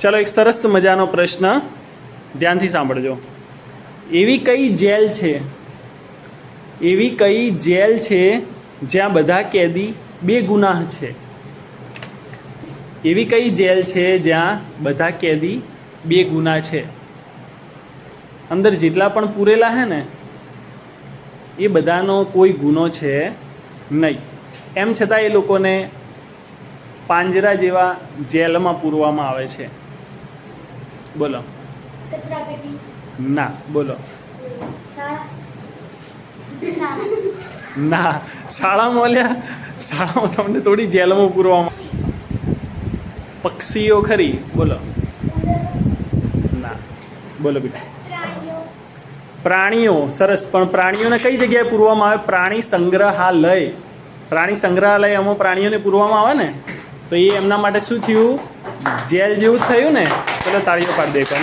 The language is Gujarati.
चलो एक सरस मजानो प्रश्न ध्यान थी सांभळजो। एवी कई जेल छे, एवी कई जेल छे ज्यां बधा कैदी बेगुनाह छे? एवी कई जेल छे ज्यां बधा कैदी बेगुनाह छे? अंदर जेटला पण पूरेला है ने ए बधानो कोई गुनो छे नहीं, एम छतां ए लोकोने પાંજરા જેવા જેલમાં પૂરવામાં આવે છે। બોલો। કચરાપેટી। ના, બોલો। ના, શાળામાં ઓલ્યા શાળામાં તમને થોડી જેલમાં પૂરવામાં। પક્ષીઓ ખરી, બોલો। ના, બોલો બેટા। પ્રાણીઓ, સરસ, પણ પ્રાણીઓને કઈ જગ્યાએ પૂરવામાં આવે? પ્રાણી સંગ્રહાલય। પ્રાણી સંગ્રહાલયમાં પ્રાણીઓને પૂરવામાં આવે ને, તો એ એમના માટે શું થયું? જેલ જેવું થયું ને। ચલો તાળીઓ પાડી દે।